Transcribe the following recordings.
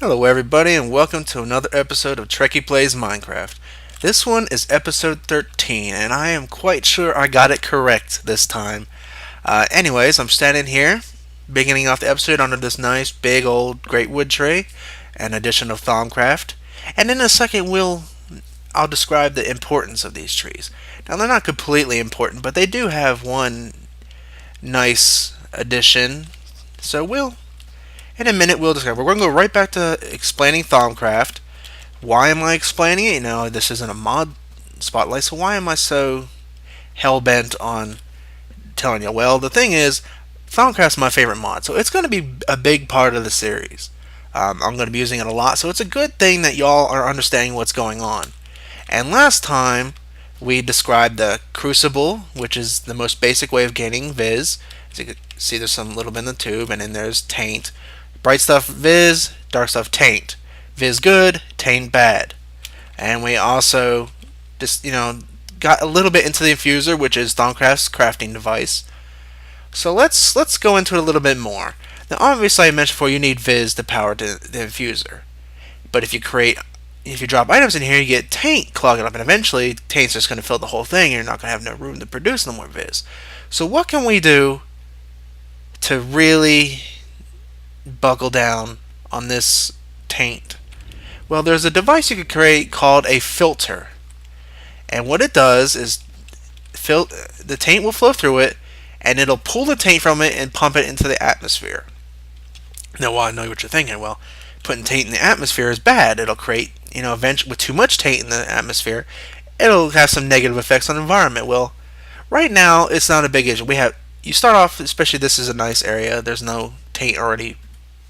Hello everybody and welcome to another episode of Trekkie Plays Minecraft. This one is episode 13 and I am quite sure I got it correct this time. Anyways, I'm standing here beginning off the episode under this nice big old great wood tree, an addition of Thaumcraft, and in a second I'll describe the importance of these trees. Now they're not completely important, but they do have one nice addition, so in a minute we'll discover. We're going to go right back to explaining Thaumcraft. Why am I explaining it? You know, this isn't a mod spotlight, so why am I so hell-bent on telling you? Well, the thing is, Thaumcraft's my favorite mod, so it's going to be a big part of the series. I'm going to be using it a lot, so it's a good thing that y'all are understanding what's going on. And last time, we described the Crucible, which is the most basic way of gaining Viz. As you can see, there's some little bit in the tube, and then there's Taint. Bright stuff Viz, dark stuff Taint. Viz good, Taint bad. And we also just, got a little bit into the infuser, which is Thaumcraft's crafting device. So let's go into it a little bit more. Now obviously I mentioned before you need Viz to power the infuser. But if you drop items in here, you get Taint clogging up, and eventually Taint's just going to fill the whole thing, and you're not going to have no room to produce no more Viz. So what can we do to really buckle down on this Taint? Well, there's a device you could create called a filter, and what it does is the Taint will flow through it, and it'll pull the Taint from it and pump it into the atmosphere. Now, I know what you're thinking. Well, putting Taint in the atmosphere is bad. It'll create, eventually with too much Taint in the atmosphere, it'll have some negative effects on the environment. Well, right now it's not a big issue. You start off, especially this is a nice area. There's no Taint already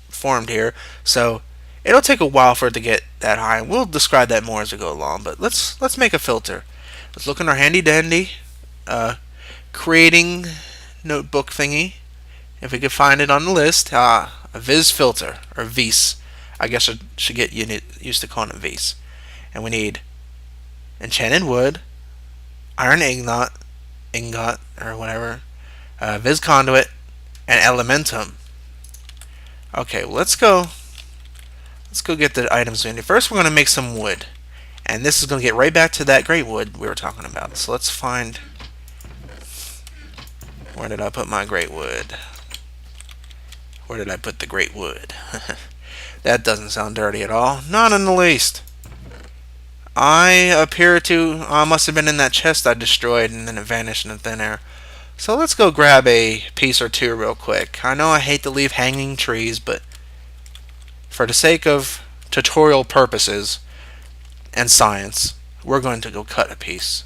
formed here, so it'll take a while for it to get that high. And we'll describe that more as we go along. But let's make a filter. Let's look in our handy dandy creating notebook thingy. If we could find it on the list, a Viz filter or Vis. I guess I should get used to calling it Vis. And we need enchanted wood, iron ingot or whatever, Viz conduit, and elementum. Okay, well, let's go get the items we need. First, we're going to make some wood, and this is going to get right back to that great wood we were talking about. So let's find, where did I put my great wood? Where did I put the great wood? That doesn't sound dirty at all. Not in the least. I must have been in that chest I destroyed and then it vanished in thin air. So let's go grab a piece or two real quick. I know I hate to leave hanging trees, but for the sake of tutorial purposes and science, we're going to go cut a piece.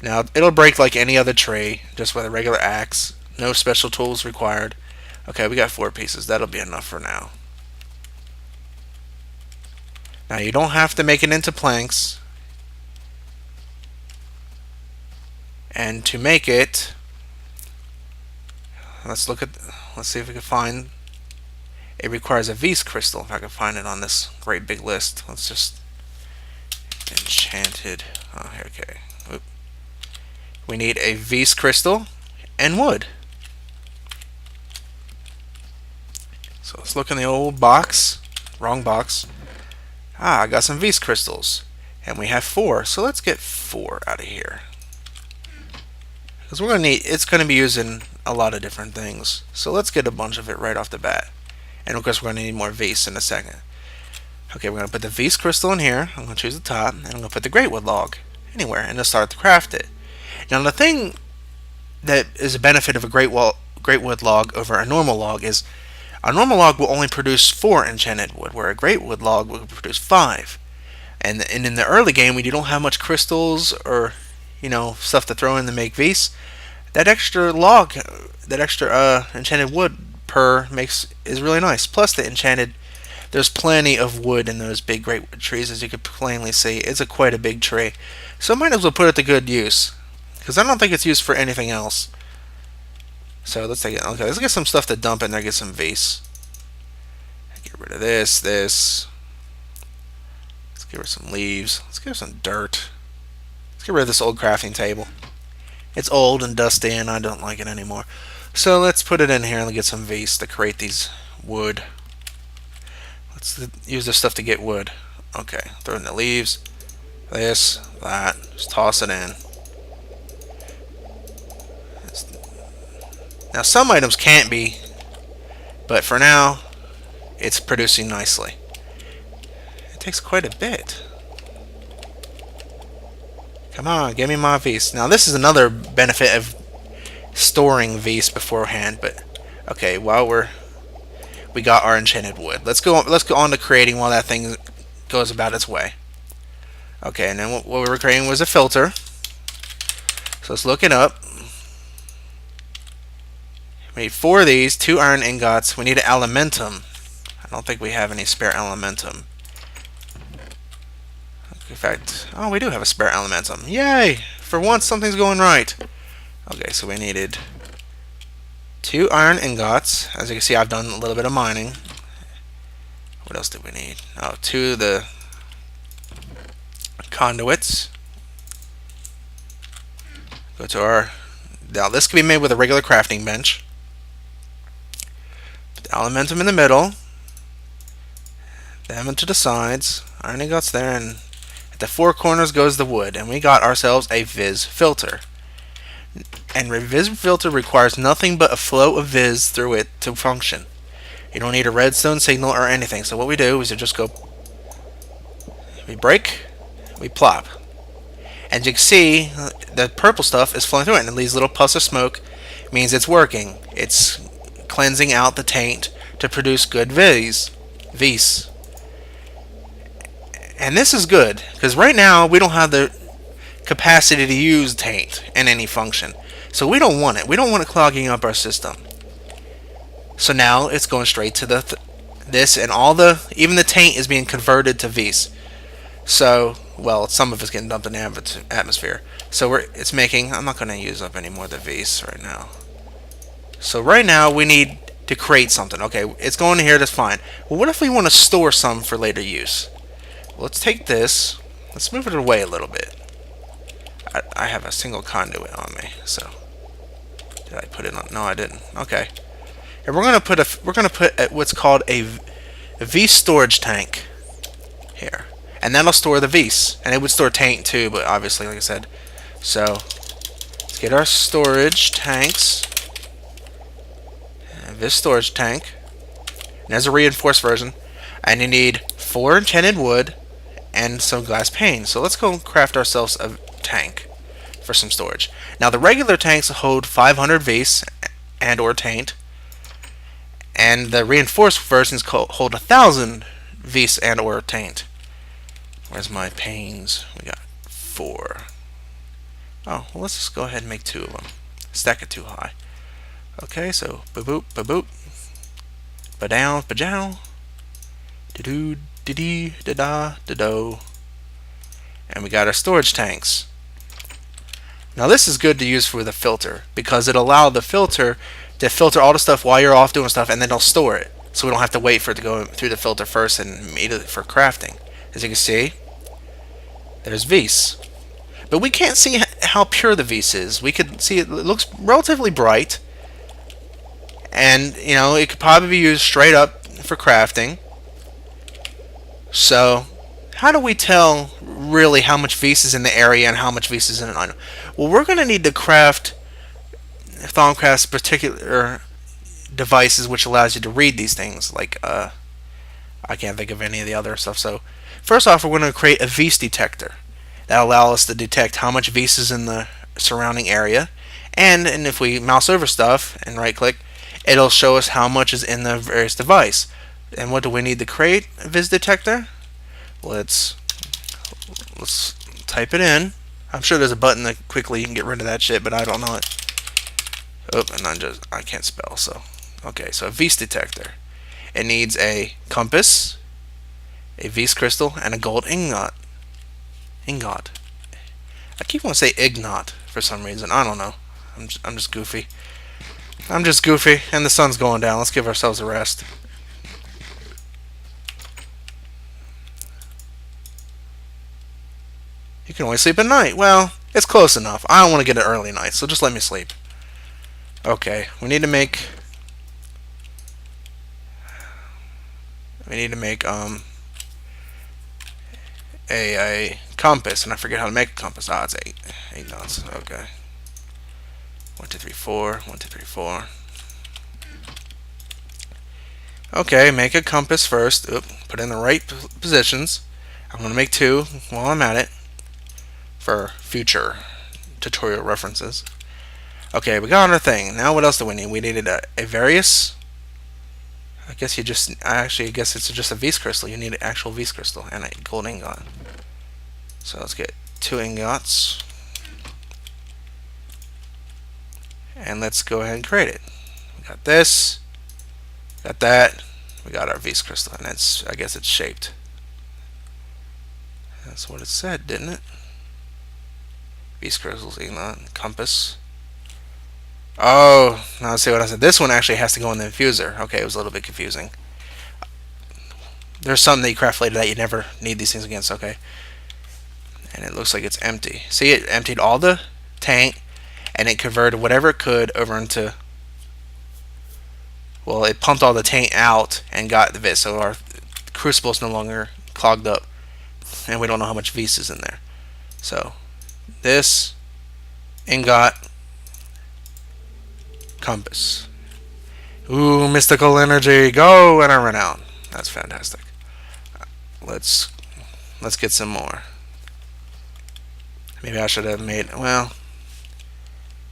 Now, it'll break like any other tree, just with a regular axe. No special tools required. Okay, we got 4 pieces. That'll be enough for now. Now, you don't have to make it into planks. And to make it, let's see if we can find. It requires a Vis crystal. If I can find it on this great big list. Let's just enchanted. Oh, here, okay. Oop. We need a Vis crystal and wood. So let's look in the old box. Wrong box. I got some Vis crystals. And we have 4. So let's get 4 out of here. Because it's going to be used in a lot of different things. So let's get a bunch of it right off the bat. And of course we're going to need more Vis in a second. Okay, we're going to put the Vis crystal in here. I'm going to choose the top. And I'm going to put the great wood log anywhere. And just start to craft it. Now the thing that is a benefit of a great wood log over a normal log is a normal log will only produce 4 enchanted wood, where a great wood log will produce 5. And in the early game, when you don't have much crystals or stuff to throw in to make Vis, that extra enchanted wood is really nice. Plus there's plenty of wood in those big great wood trees, as you can plainly see. It's quite a big tree, so might as well put it to good use, because I don't think it's used for anything else. So let's take it. Okay, let's get some stuff to dump in there. Get some Vis. Get rid of this. Let's get rid of some leaves. Let's get rid of some dirt. Let's get rid of this old crafting table. It's old and dusty and I don't like it anymore. So let's put it in here and get some Vis to create these wood. Let's use this stuff to get wood. Okay, throw in the leaves. This, that. Just toss it in. Now some items can't be, but for now, it's producing nicely. It takes quite a bit. Come on, give me my Vs. Now this is another benefit of storing Vs beforehand, but okay, while we got our enchanted wood. Let's go on to creating while that thing goes about its way. Okay, and then what we were creating was a filter. So let's look it up. We need 4 of these, 2 iron ingots. We need an elementum. I don't think we have any spare elementum. In fact, oh, we do have a spare elementum. Yay! For once, something's going right. Okay, so we needed 2 iron ingots. As you can see, I've done a little bit of mining. What else did we need? Oh, 2 of the conduits. Go to our... Now, this can be made with a regular crafting bench. Put the elementum in the middle. Them to the sides. Iron ingots there, and at the 4 corners goes the wood. And we got ourselves a Viz filter. And a Viz filter requires nothing but a flow of Viz through it to function. You don't need a redstone signal or anything. So what we do is we just go... We break. We plop. And you can see the purple stuff is flowing through it, and these little puffs of smoke means it's working. It's cleansing out the taint to produce good Vs. And this is good, because right now we don't have the capacity to use taint in any function. So we don't want it. We don't want it clogging up our system. So now it's going straight to this, and even the taint is being converted to Vs. So, well, some of it's getting dumped in the atmosphere. So it's making... I'm not going to use up any more of the Vs right now. So right now we need to create something. Okay, it's going in here, that's fine. Well, what if we want to store some for later use? Well, let's take this. Let's move it away a little bit. I have a single conduit on me, so... Did I put it on? No, I didn't. Okay. And we're gonna put what's called a V storage tank here. And that'll store the Vs. And it would store taint too, but obviously, like I said. So, let's get our storage tanks. And this storage tank. And there's a reinforced version. And you need 4 enchanted wood and some glass pane. So let's go craft ourselves a tank for some storage. Now, the regular tanks hold 500 Vs and or taint. And the reinforced versions hold 1,000 Vs and or taint. Where's my panes? We got 4. Oh, well, let's just go ahead and make 2 of them. Stack it too high. Okay, so ba-boop, ba-boop. Ba-down, ba-jow. Da-doo, da-dee, da-da, da-do. And we got our storage tanks. Now this is good to use for the filter, because it allows the filter to filter all the stuff while you're off doing stuff, and then it'll store it. So we don't have to wait for it to go through the filter first and immediately for crafting. As you can see, there's Vs. But we can't see how pure the Vs is. We could see it looks relatively bright. And, you know, it could probably be used straight up for crafting. So, how do we tell really how much Vs is in the area and how much Vs is in an item? Well, we're going to need to craft Thaumcraft's particular devices which allows you to read these things. Like, I can't think of any of the other stuff. So, first off, we're going to create a Vs detector. That allows us to detect how much Vs is in the surrounding area. And if we mouse over stuff and right click, it'll show us how much is in the various device. And what do we need to create a Viz detector? Let's type it in. I'm sure there's a button that quickly you can get rid of that shit, but I don't know it. Oh, and I can't spell, so. Okay, so a Viz detector. It needs a compass, a Viz crystal, and a gold ingot. I keep wanting to say ignot for some reason. I don't know. I'm just goofy. I'm just goofy, and the sun's going down. Let's give ourselves a rest. You can only sleep at night. Well, it's close enough. I don't want to get an early night, so just let me sleep. Okay, we need to make... we need to make a compass, and I forget how to make a compass. Ah, it's 8 dots. Okay. 1, 2, 3, 4. 1, 2, 3, 4. Okay, make a compass first. Oop, put in the right positions. I'm going to make 2 while I'm at it for future tutorial references. Okay, we got our thing. Now what else do we need? We needed a various. I guess you just, actually, I guess it's just a Vs crystal. You need an actual Vs crystal and a gold ingot. So let's get 2 ingots. And let's go ahead and create it. We got this. Got that. We got our Vs crystal, and it's, I guess it's shaped. That's what it said, didn't it? Vs crystals, ingot, compass. Oh, now let's see what I said. This one actually has to go in the infuser. Okay, it was a little bit confusing. There's some that you craft later that you never need these things against. Okay, and it looks like it's empty. See, it emptied all the tank, and it converted whatever it could over into. Well, it pumped all the tank out and got the vis, so our crucible is no longer clogged up, and we don't know how much vis is in there. So this ingot, compass. Ooh, mystical energy, go! And I run out. That's fantastic. Let's get some more. Maybe I should have made, well,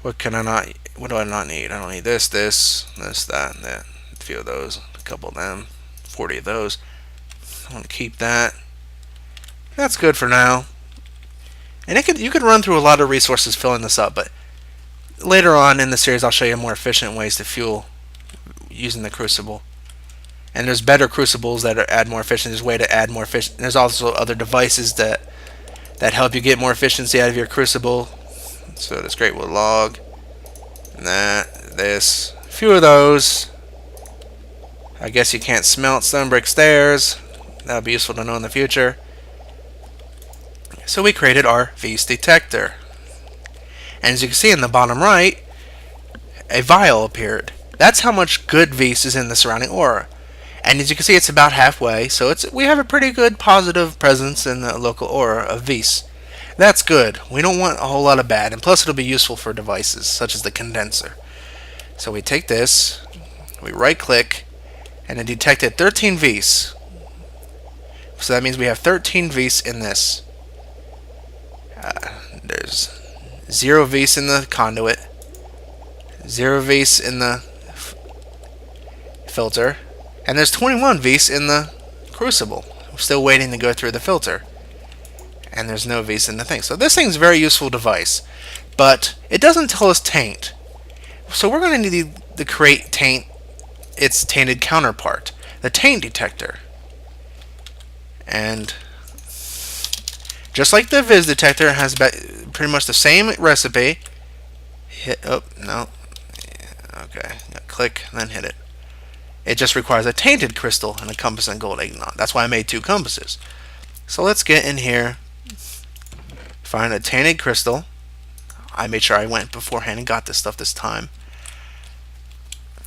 what can I not, what do I not need? I don't need this, that, and that. A few of those, a couple of them, 40 of those. I want to keep that. That's good for now. And you could run through a lot of resources filling this up, but later on in the series I'll show you more efficient ways to fuel using the crucible. And there's better crucibles that add more efficiency. There's a way to add more efficiency. There's also other devices that help you get more efficiency out of your crucible. So that's great with log. And this. A few of those. I guess you can't smelt stone brick stairs. That would be useful to know in the future. So we created our Vs detector. And as you can see in the bottom right, a vial appeared. That's how much good Vs is in the surrounding aura. And as you can see, it's about halfway, so we have a pretty good positive presence in the local aura of Vs. That's good. We don't want a whole lot of bad, and plus it'll be useful for devices, such as the condenser. So we take this, we right-click, and it detected 13 Vs. So that means we have 13 Vs in this. There's 0 Vs in the conduit, 0 Vs in the filter, and there's 21 Vs in the crucible. I'm still waiting to go through the filter. And there's no Vs in the thing. So this thing's a very useful device. But it doesn't tell us taint. So we're going to need to create its tainted counterpart, the taint detector. And just like the Viz detector, it has pretty much the same recipe. Hit, oh, no. Okay, click, and then hit it. It just requires a tainted crystal and a compass and gold ingot. That's why I made 2 compasses. So let's get in here, find a tainted crystal. I made sure I went beforehand and got this stuff this time.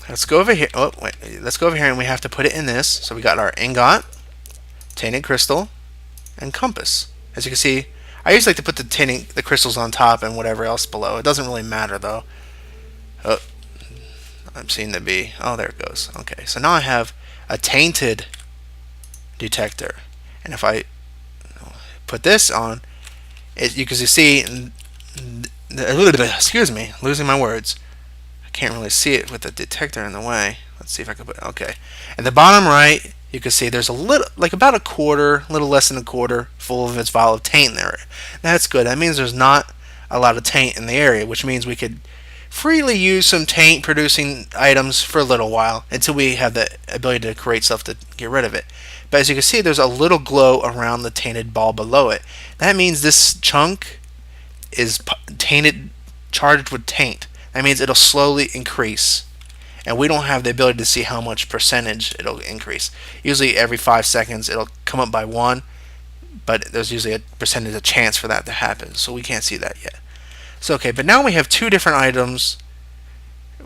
Let's go over here. Oh, wait. Let's go over here and we have to put it in this. So we got our ingot, tainted crystal, and compass. As you can see, I usually like to put the crystals on top and whatever else below. It doesn't really matter though. Oh, I'm seeing the B. Oh, there it goes. Okay, so now I have a tainted detector, and if I put this on, you can see, excuse me, losing my words. I can't really see it with the detector in the way. Let's see if I can put. Okay, at the bottom right, you can see there's a little, like about a quarter, a little less than a quarter, full of its vial of taint there. That's good. That means there's not a lot of taint in the area, which means we could freely use some taint producing items for a little while until we have the ability to create stuff to get rid of it. But as you can see, there's a little glow around the tainted ball below it. That means this chunk is tainted, charged with taint. That means it'll slowly increase, and we don't have the ability to see how much percentage it'll increase. Usually every 5 seconds it'll come up by 1, but there's usually a percentage of chance for that to happen, so we can't see that yet. So okay, but now we have 2 different items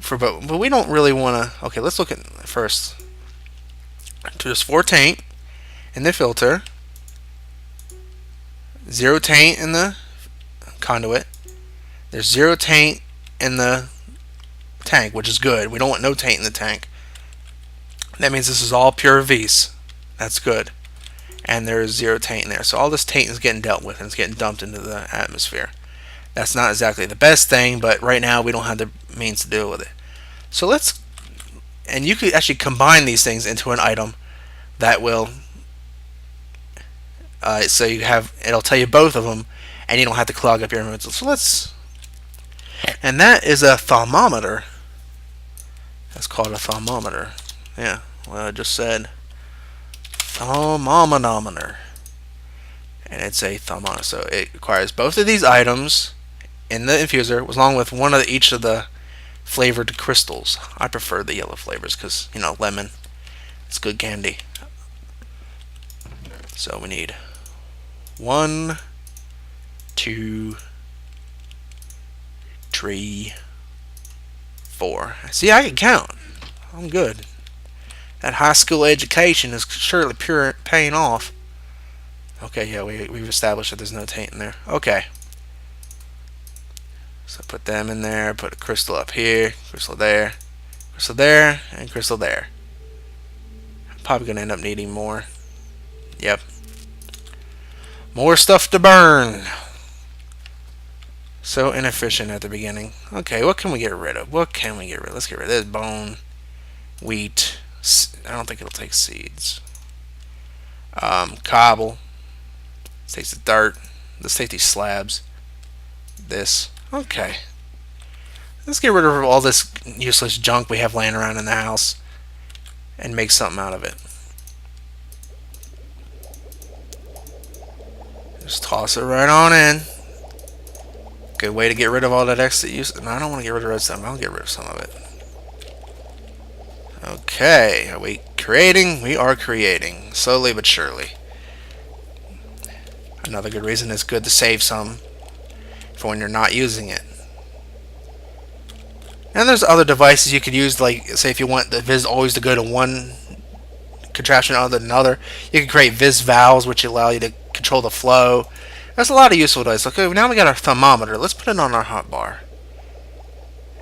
for both, but we don't really want to. Okay, let's look at first. There's 4 taint in the filter, 0 taint in the conduit. There's 0 taint in the tank, which is good. We don't want no taint in the tank. That means this is all pure Vs. That's good. And there's 0 taint in there. So all this taint is getting dealt with and it's getting dumped into the atmosphere. That's not exactly the best thing, but right now we don't have the means to deal with it. So and you could actually combine these things into an item that will, so it'll tell you both of them, and you don't have to clog up your inventory. So and that is a thermometer. That's called a thermometer. Yeah, well, I just said thermometer, and it's a thermometer. So it requires both of these items in the infuser, along with one of each of the flavored crystals. I prefer the yellow flavors because, lemon. It's good candy. So we need 1, 2, 3, 4. See, I can count. I'm good. That high school education is surely paying off. Okay, yeah, we've established that there's no taint in there. Okay. So put them in there, put a crystal up here, crystal there, and crystal there. I'm probably going to end up needing more. Yep. More stuff to burn. So inefficient at the beginning. Okay, what can we get rid of? Let's get rid of this bone, wheat. I don't think it'll take seeds. Cobble. Let's take the dirt. Let's take these slabs. This. Okay. Let's get rid of all this useless junk we have laying around in the house and make something out of it. Just toss it right on in. Good way to get rid of all that extra use. No, I don't want to get rid of redstone. I'll get rid of some of it. Okay. Are we creating? We are creating. Slowly but surely. Another good reason it's good to save some for when you're not using it. And there's other devices you could use, like, say if you want the Viz always to go to one contraption other than another, you can create Viz valves, which allow you to control the flow. There's a lot of useful devices. Okay, now we got our thermometer. Let's put it on our hotbar.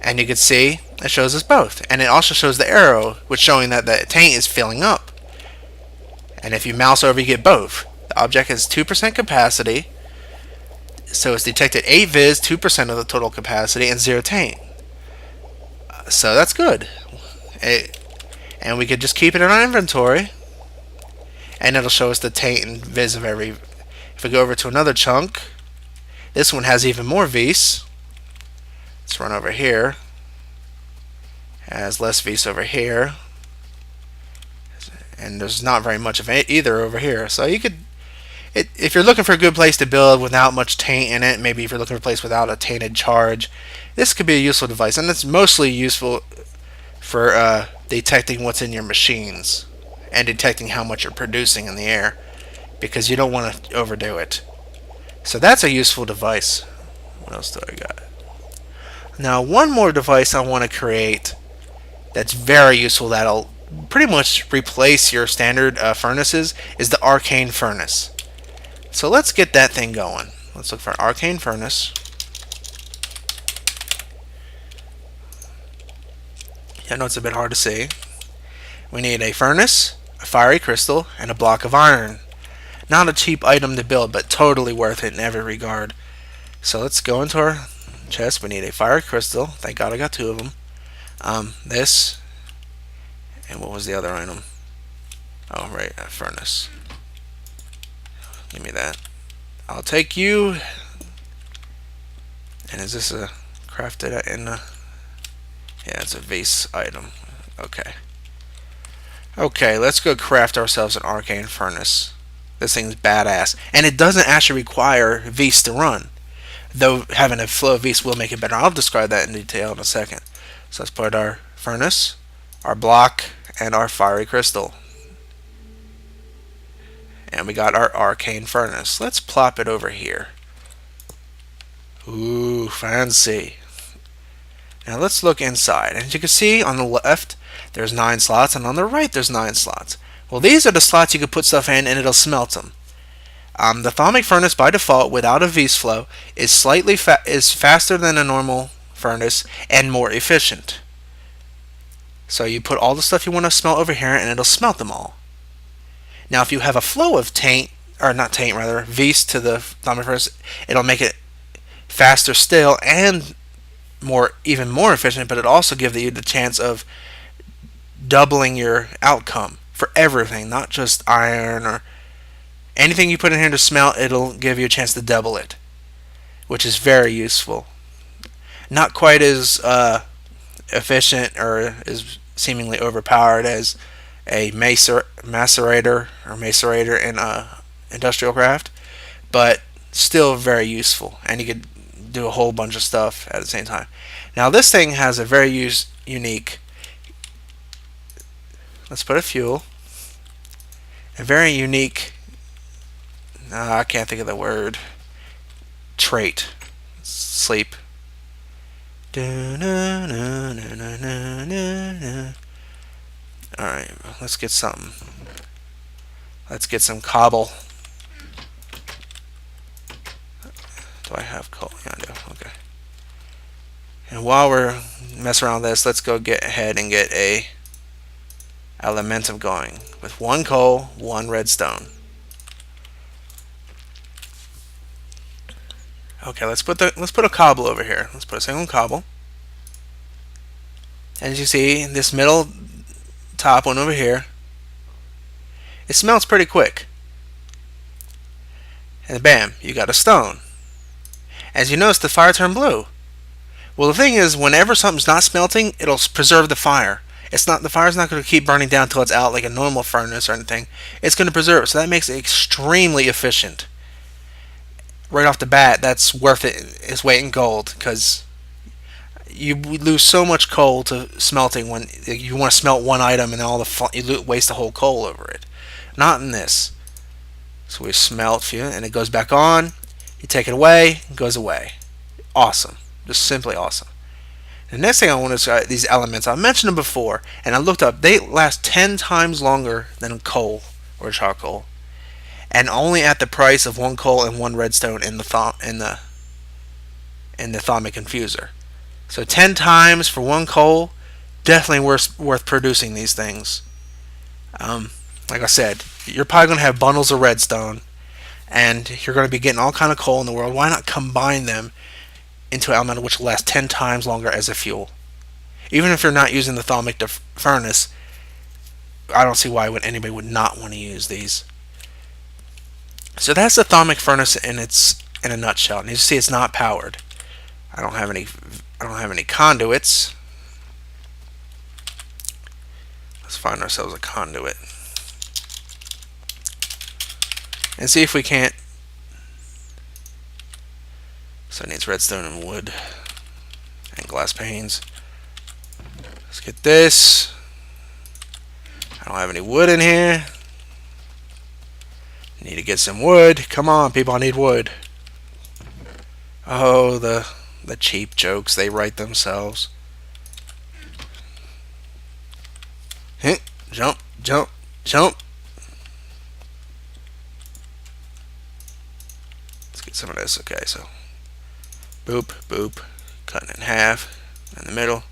And you can see it shows us both. And it also shows the arrow, which showing that the tank is filling up. And if you mouse over, you get both. The object has 2% capacity, so it's detected 8 Viz, 2% of the total capacity, and 0 taint. So that's good. And we could just keep it in our inventory, and it'll show us the taint and Viz of every. If we go over to another chunk, this one has even more V's. Let's run over here. Has less V's over here, and there's not very much of it either over here. So you could, if you're looking for a good place to build without much taint in it, maybe if you're looking for a place without a tainted charge, this could be a useful device, and it's mostly useful for detecting what's in your machines and detecting how much you're producing in the air, because you don't want to overdo it. So that's a useful device. What else do I got? Now, one more device I want to create that's very useful, that'll pretty much replace your standard furnaces, is the arcane furnace. So let's get that thing going. Let's look for an arcane furnace. I know it's a bit hard to see. We need a furnace, a fiery crystal, and a block of iron. Not a cheap item to build, but totally worth it in every regard. So let's go into our chest. We need a fiery crystal. Thank God I got 2 of them. This, and what was the other item? Oh, right, a furnace. Give me that. I'll take you. And is this a crafted in a? Yeah, it's a vase item. Okay. Okay, let's go craft ourselves an arcane furnace. This thing's badass, and it doesn't actually require V's to run, though having a flow of V's will make it better. I'll describe that in detail in a second. So let's put our furnace, our block, and our fiery crystal. And we got our arcane furnace. Let's plop it over here. Ooh, fancy. Now let's look inside. And as you can see, on the left, there's 9 slots, and on the right, there's 9 slots. Well, these are the slots you can put stuff in and it'll smelt them. The Thaumic furnace by default without a V's flow is slightly is faster than a normal furnace and more efficient. So you put all the stuff you want to smelt over here and it'll smelt them all. Now if you have a flow of V's to the Thaumic furnace, it'll make it faster still and even more efficient, but it also gives you the chance of doubling your outcome for everything, not just iron or anything you put in here to smelt. It'll give you a chance to double it, which is very useful. Not quite as efficient or as seemingly overpowered as a macerator in Industrial Craft, but still very useful, and you could do a whole bunch of stuff at the same time. Now this thing has a very unique, let's put a fuel, a very unique, I can't think of the word, trait. Sleep. Alright, let's get something. Let's get some cobble. Do I have coal? Yeah, I do. Okay. And while we're messing around with this, let's go get ahead and get a elementum going with 1 coal, 1 redstone. Okay, let's put a cobble over here. Let's put a single cobble. And as you see, this middle top one over here, it smelts pretty quick. And bam, you got a stone. As you notice, the fire turned blue. Well, the thing is, whenever something's not smelting, it'll preserve the fire. The fire's not going to keep burning down until it's out like a normal furnace or anything. It's going to preserve it, so that makes it extremely efficient. Right off the bat, that's worth its weight in gold, because you lose so much coal to smelting when you want to smelt one item and you waste the whole coal over it. Not in this. So we smelt few, and it goes back on. You take it away, it goes away. Awesome. Just simply awesome. The next thing I want to say, these elements, I mentioned them before, and I looked up. They last 10 times longer than coal or charcoal, and only at the price of 1 coal and 1 redstone in the Thaumic infuser. So 10 times for 1 coal, definitely worth producing these things. Like I said, you're probably going to have bundles of redstone, and you're going to be getting all kind of coal in the world. Why not combine them into an element which will last 10 times longer as a fuel? Even if you're not using the Thaumic furnace, I don't see why anybody would not want to use these. So that's the Thaumic furnace in a nutshell. And you see, it's not powered. I don't have any conduits. Let's find ourselves a conduit and see if we can't. So it needs redstone and wood and glass panes. Let's get this. I don't have any wood in here. Need to get some wood. Come on, people, I need wood. Oh, the cheap jokes they write themselves. Jump, jump, jump. Let's get some of this. Okay, so boop, boop, cutting it in half in the middle.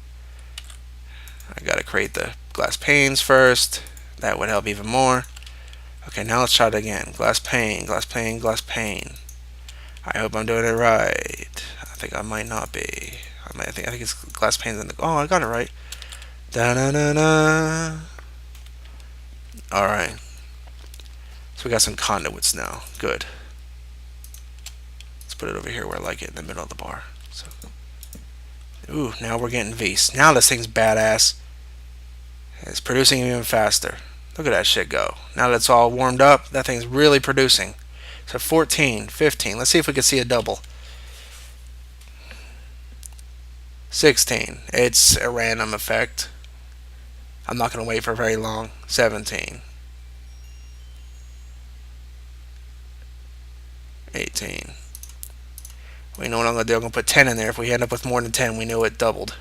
I gotta create the glass panes first. That would help even more. Okay, now let's try it again. Glass pane, glass pane, glass pane. I hope I'm doing it right. I think I might not be. I think it's glass panes in the. Oh, I got it right. Da da da da. All right. So we got some conduits now. Good. Let's put it over here where I like it, in the middle of the bar. So, ooh, now we're getting V's. Now this thing's badass. It's producing even faster. Look at that shit go. Now that it's all warmed up, that thing's really producing. So 14, 15. Let's see if we can see a double. 16. It's a random effect. I'm not going to wait for very long. 17. 18. Well, you know what I'm going to do? I'm going to put 10 in there. If we end up with more than 10, we know it doubled.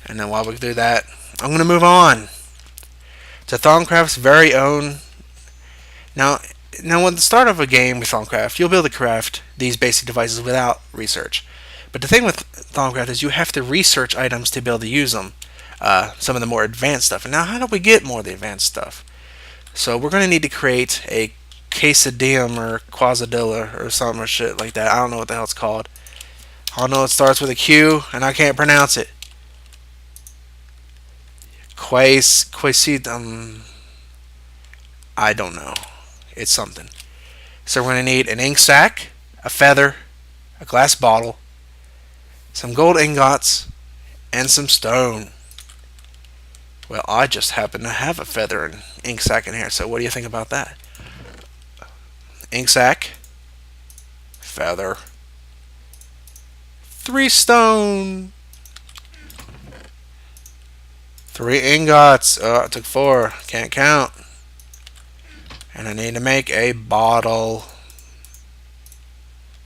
And then while we do that, I'm going to move on. to Thaumcraft's very own. Now, now, at the start of a game with Thaumcraft, you'll be able to craft these basic devices without research. But the thing with Thaumcraft is you have to research items to be able to use them. Some of the more advanced stuff. And now, how do we get more of the advanced stuff? So we're going to need to create a quesadilla or quasadilla or something or shit like that. I don't know what the hell it's called. I know it starts with a Q, and I can't pronounce it. I don't know. It's something. So we're going to need an ink sac, a feather, a glass bottle, some gold ingots, and some stone. Well, I just happen to have a feather and ink sac in here, so what do you think about that? Ink sac, feather, 3 stone, 3 ingots. Oh, it took 4. Can't count. And I need to make a bottle.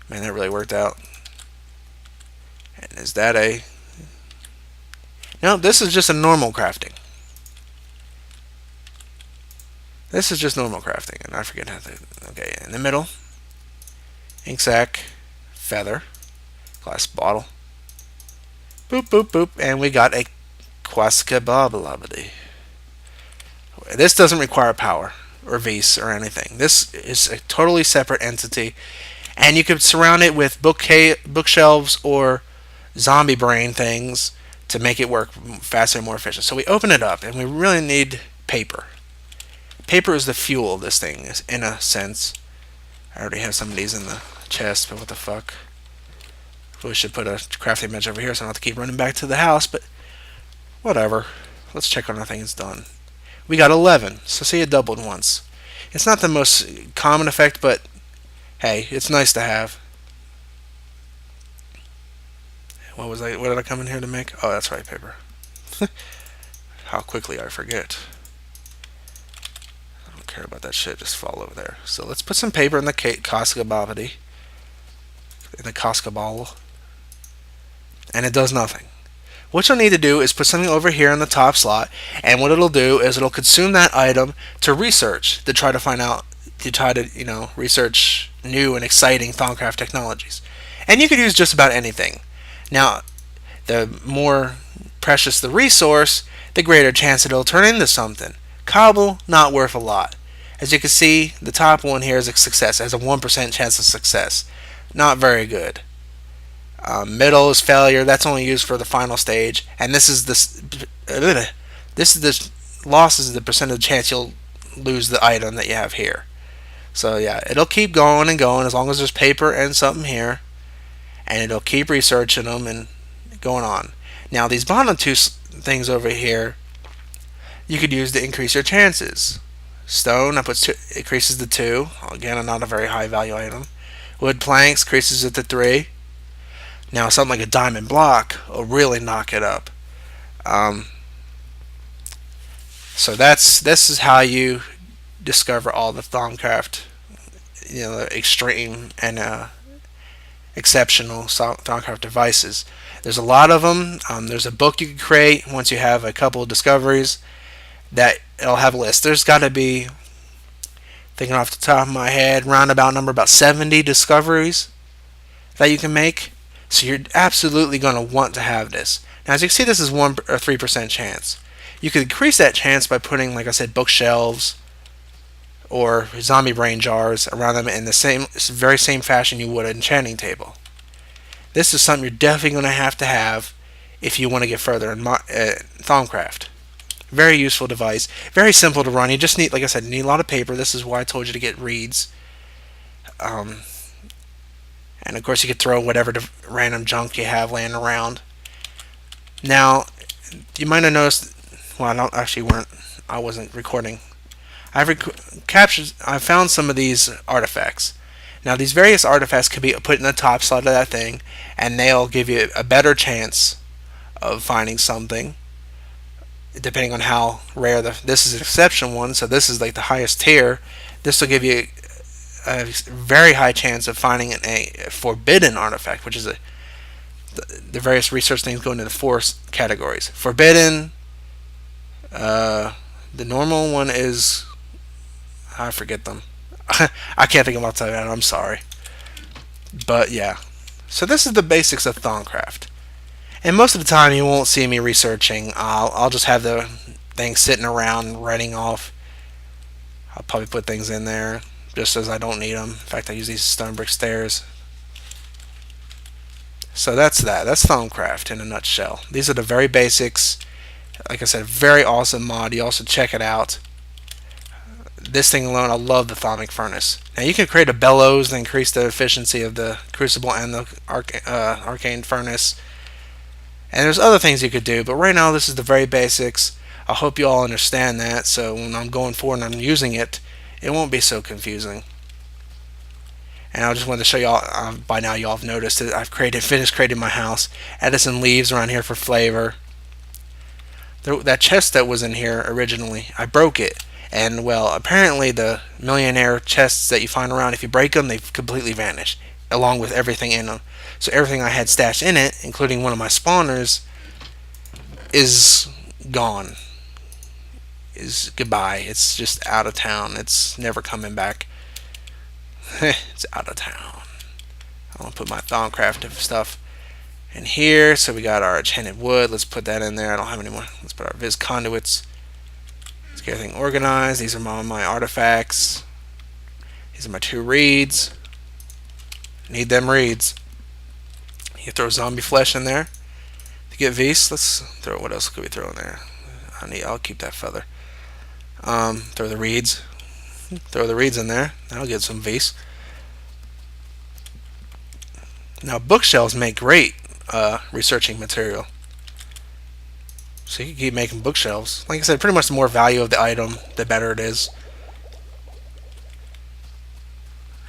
Man, that really worked out. And is that a... No, this is just a normal crafting. This is just normal crafting, and I forget how to... Okay, in the middle, ink sac, feather, glass bottle, boop, boop, boop, and we got a quaskababababadi. This doesn't require power, or vis, or anything. This is a totally separate entity, and you could surround it with bookshelves or zombie brain things to make it work faster and more efficient. So we open it up, and we really need paper. Paper is the fuel of this thing, in a sense. I already have some of these in the chest, but what the fuck? We should put a crafting bench over here so I don't have to keep running back to the house, but whatever. Let's check on our thing. It's done. We got 11, so see it doubled once. It's not the most common effect, but hey, it's nice to have. What did I come in here to make? Oh, that's right, paper. How quickly I forget. I don't care about that shit, just fall over there. So let's put some paper in the Koskababadi. In the Koskaball. And it does nothing. What you'll need to do is put something over here in the top slot, and what it'll do is it'll consume that item to research, to try to research new and exciting Thaumcraft technologies. And you could use just about anything. Now, the more precious the resource, the greater chance it'll turn into something. Cobble, not worth a lot. As you can see, the top one here is a success. It has a 1% chance of success. Not very good. Middle is failure. That's only used for the final stage. And this is the loss is the percentage chance you'll lose the item that you have here. So yeah, it'll keep going and going as long as there's paper and something here. And it'll keep researching them and going on. Now these bottom 2 things over here, you could use to increase your chances. Stone, that puts 2, increases to 2. Again, not a very high value item. Wood planks increases it to 3. Now something like a diamond block will really knock it up. So this is how you discover all the Thaumcraft, extreme and exceptional Thaumcraft devices. There's a lot of them. There's a book you can create once you have a couple of discoveries that it'll have a list. There's got to be, thinking off the top of my head, roundabout number about 70 discoveries that you can make. So you're absolutely going to want to have this. Now, as you can see, this is 1 or 3% chance. You could increase that chance by putting, like I said, bookshelves or zombie brain jars around them in the very same fashion you would an enchanting table. This is something you're definitely going to have if you want to get further in Thaumcraft. Very useful device. Very simple to run. You just need, like I said, you need a lot of paper. This is why I told you to get reeds. And of course you could throw whatever random junk you have laying around. Now, you might have noticed, well, I wasn't recording. I found some of these artifacts. Now, these various artifacts could be put in the top slot of that thing, and they'll give you a better chance of finding something, depending on how rare this is an exception one, so this is like the highest tier. This will give you a very high chance of finding a forbidden artifact, which is the various research things go into the 4 categories: forbidden, The normal one is, I forget them. I can't think of them off the top of my head. I'm sorry. But yeah. So this is the basics of Thaumcraft. And most of the time you won't see me researching. I'll just have the thing sitting around running off. I'll probably put things in there just as I don't need them. In fact, I use these stone brick stairs. So that's that. That's Thaumcraft in a nutshell. These are the very basics. Like I said, very awesome mod. You also check it out. This thing alone, I love the Thaumic Furnace. Now you can create a bellows and increase the efficiency of the Crucible and the Arcane Furnace. And there's other things you could do, but right now this is the very basics. I hope you all understand that, so when I'm going forward and I'm using it, it won't be so confusing. And I just wanted to show y'all, by now y'all have noticed that I've finished creating my house. Added some leaves around here for flavor. That chest that was in here originally, I broke it. And well, apparently the millionaire chests that you find around, if you break them, they completely vanish, along with everything in them. So everything I had stashed in it, including one of my spawners, is gone. Is goodbye. It's just out of town. It's never coming back. It's out of town. I'm gonna put my Thaumcraft stuff in here. So we got our enchanted wood. Let's put that in there. I don't have any more. Let's put our Viz conduits. Let's get everything organized. These are my artifacts. These are my 2 reeds. Need them reeds. You throw zombie flesh in there to get Vs. Let's throw. What else could we throw in there? I'll keep that feather. Throw the reeds. Throw the reeds in there. That'll get some Vs. Now bookshelves make great researching material. So you can keep making bookshelves. Like I said, pretty much the more value of the item, the better it is.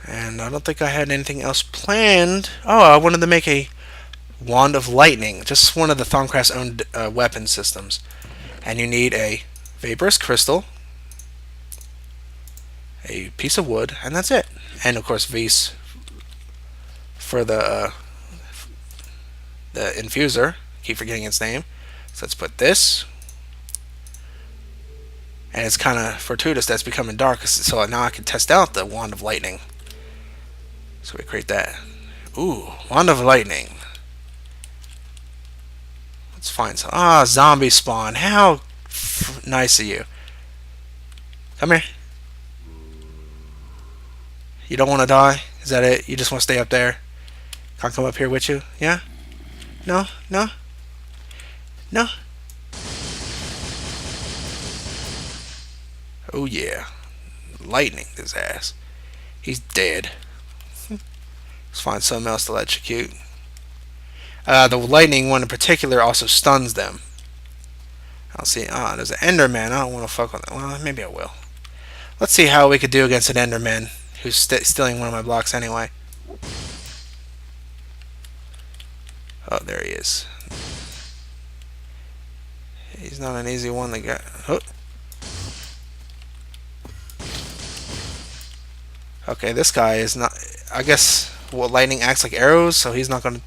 And I don't think I had anything else planned. Oh, I wanted to make a Wand of Lightning. Just one of the Thaumcraft's own weapon systems. And you need a vaporous crystal, a piece of wood, and that's it. And of course Vs for the infuser. Keep forgetting its name. So let's put this. And it's kind of fortuitous that's becoming dark, so now I can test out the Wand of Lightning. So we create that. Ooh, Wand of Lightning. Let's find some. Zombie spawn. How nice of you. Come here. You don't want to die? Is that it? You just want to stay up there? Can't come up here with you? Yeah? No? No? No? Oh yeah. Lightning his ass. He's dead. Let's find something else to electrocute. The lightning one in particular also stuns them. I'll see. There's an Enderman. I don't want to fuck with that. Well, maybe I will. Let's see how we could do against an Enderman who's stealing one of my blocks anyway. Oh, there he is. He's not an easy one to get. Oh. Okay, this guy is not. I guess lightning acts like arrows, so he's not gonna.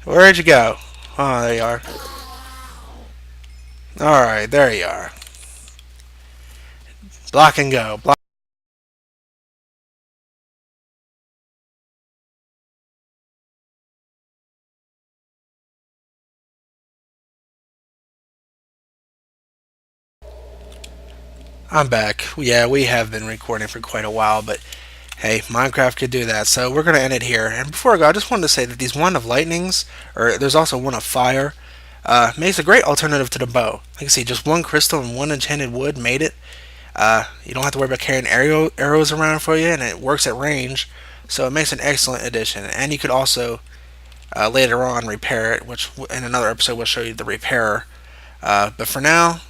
Where'd you go? Oh, there you are. Alright, there you are. Block and go. Block. I'm back. Yeah, we have been recording for quite a while, but hey, Minecraft could do that, so we're going to end it here. And before I go, I just wanted to say that these Wand of Lightnings, or there's also one of Fire, makes a great alternative to the bow. Like I see, just one crystal and one enchanted wood made it. You don't have to worry about carrying arrows around for you, and it works at range, so it makes an excellent addition. And you could also later on repair it, which in another episode we'll show you the repairer. But for now,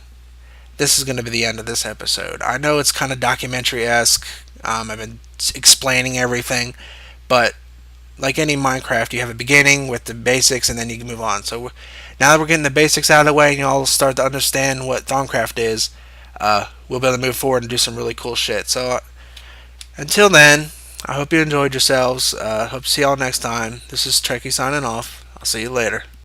this is going to be the end of this episode. I know it's kind of documentary-esque. I've been explaining everything, but like any Minecraft, you have a beginning with the basics, and then you can move on. So now that we're getting the basics out of the way, and you all start to understand what Thaumcraft is, we'll be able to move forward and do some really cool shit. So until then, I hope you enjoyed yourselves. Hope to see y'all next time. This is Trekkie signing off. I'll see you later.